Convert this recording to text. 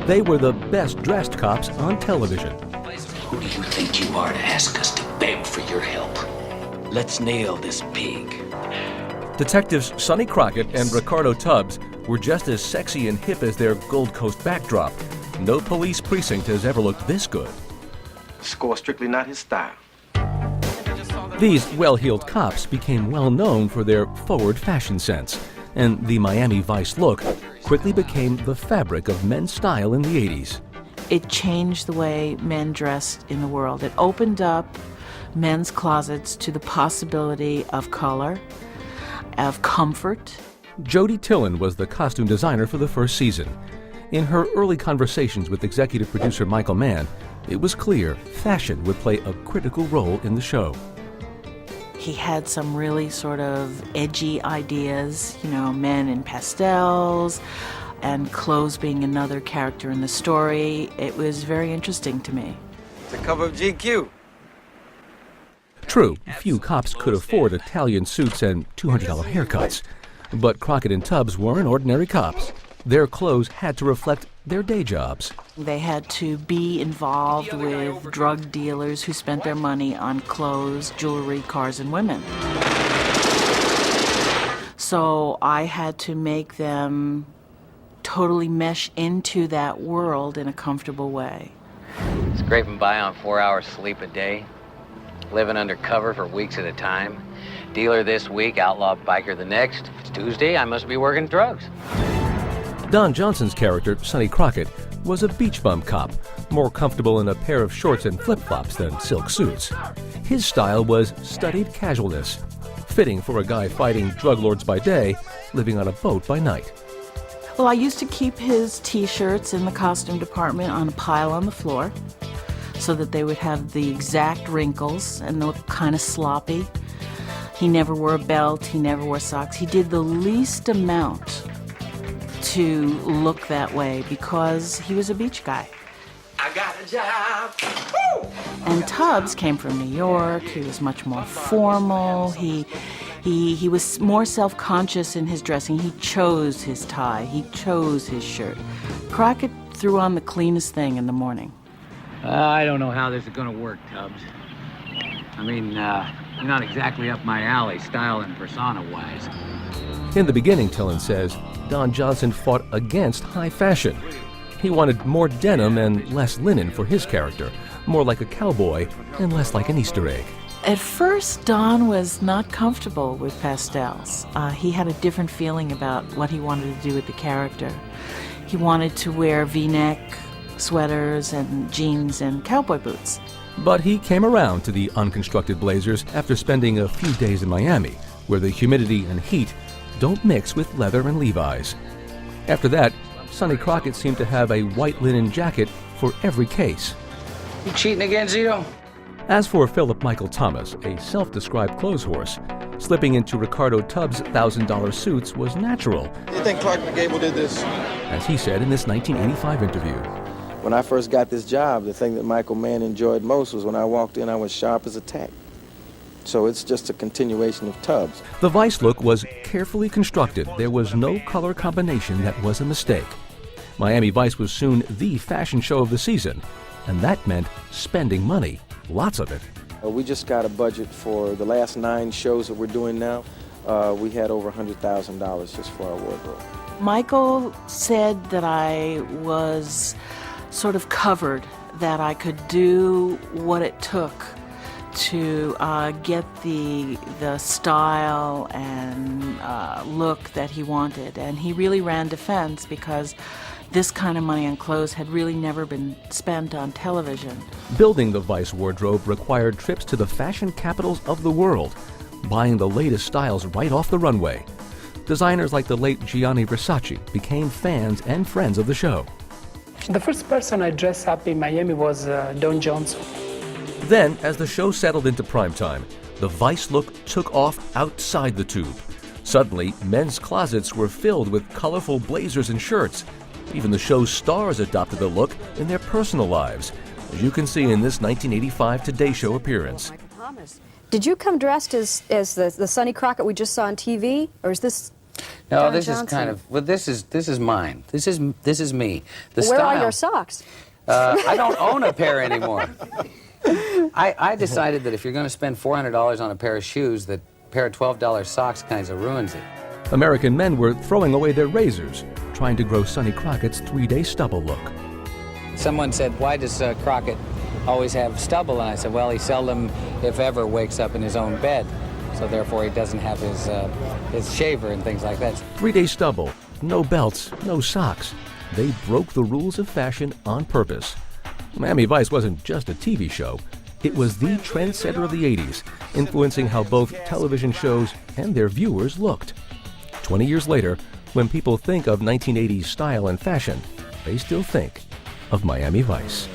They were the best-dressed cops on television. Who do you think you are to ask us to beg for your help? Let's nail this pig. Detectives Sonny Crockett and Ricardo Tubbs were just as sexy and hip as their Gold Coast backdrop. No police precinct has ever looked this good. Score strictly not his style. These well-heeled cops became well known for their forward fashion sense, and the Miami Vice look quickly became the fabric of men's style in the 80s. It changed the way men dressed in the world. It opened up men's closets to the possibility of color, of comfort. Jody Tillen was the costume designer for the first season. In her early conversations with executive producer Michael Mann, it was clear fashion would play a critical role in the show. He had some really sort of edgy ideas, you know, men in pastels and clothes being another character in the story. It was very interesting to me. The cover of GQ. True, few cops could afford Italian suits and $200 haircuts, but Crockett and Tubbs weren't ordinary cops. Their clothes had to reflect their day jobs. They had to be involved with drug dealers who spent their money on clothes, jewelry, cars, and women. So I had to make them totally mesh into that world in a comfortable way. Scraping by on 4 hours sleep a day, living undercover for weeks at a time. Dealer this week, outlaw biker the next. If it's Tuesday, I must be working drugs. Don Johnson's character, Sonny Crockett, was a beach bum cop, more comfortable in a pair of shorts and flip-flops than silk suits. His style was studied casualness, fitting for a guy fighting drug lords by day, living on a boat by night. Well, I used to keep his T-shirts in the costume department on a pile on the floor so that they would have the exact wrinkles and look kind of sloppy. He never wore a belt, he never wore socks. He did the least amount to look that way because he was a beach guy. I got a job. Woo! And Tubbs came from New York. He was much more formal. He was more self-conscious in his dressing. He chose his tie. He chose his shirt. Crockett threw on the cleanest thing in the morning. I don't know how this is going to work, Tubbs. I mean, you're not exactly up my alley, style and persona-wise. In the beginning, Tillen says, Don Johnson fought against high fashion. He wanted more denim and less linen for his character, more like a cowboy and less like an Easter egg. At first, Don was not comfortable with pastels. He had a different feeling about what he wanted to do with the character. He wanted to wear V-neck sweaters and jeans and cowboy boots. But he came around to the unconstructed blazers after spending a few days in Miami, where the humidity and heat don't mix with leather and Levi's. After that, Sonny Crockett seemed to have a white linen jacket for every case. You cheating again, Zito? As for Philip Michael Thomas, a self-described clothes horse, slipping into Ricardo Tubbs' $1,000 suits was natural. Do you think Clark McGable did this? As he said in this 1985 interview. When I first got this job, the thing that Michael Mann enjoyed most was when I walked in, I was sharp as a tack. So it's just a continuation of Tubbs. The Vice look was carefully constructed. There was no color combination that was a mistake. Miami Vice was soon the fashion show of the season, and that meant spending money, lots of it. We just got a budget for the last 9 shows that we're doing now. We had over $100,000 just for our wardrobe. Michael said that I was sort of covered, that I could do what it took to get the style and look that he wanted. And he really ran defense because this kind of money on clothes had really never been spent on television. Building the Vice wardrobe required trips to the fashion capitals of the world, buying the latest styles right off the runway. Designers like the late Gianni Versace became fans and friends of the show. The first person I dressed up in Miami was Don Johnson. Then, as the show settled into primetime, the Vice look took off outside the tube. Suddenly, men's closets were filled with colorful blazers and shirts. Even the show's stars adopted the look in their personal lives, as you can see in this 1985 Today Show appearance. Did you come dressed as the Sonny Crockett we just saw on TV, or is this No, Don this Johnson. is kind of, well, this is mine. This is me. The Where style. are your socks? I don't own a pair anymore. I decided that if you're going to spend $400 on a pair of shoes, that a pair of $12 socks kind of ruins it. American men were throwing away their razors, trying to grow Sonny Crockett's 3-day stubble look. Someone said, why does Crockett always have stubble? And I said, well, he seldom, if ever, wakes up in his own bed. So therefore he doesn't have his shaver and things like that. 3-day stubble, no belts, no socks. They broke the rules of fashion on purpose. Miami Vice wasn't just a TV show. It was the trendsetter of the 80s, influencing how both television shows and their viewers looked. 20 years later, when people think of 1980s style and fashion, they still think of Miami Vice.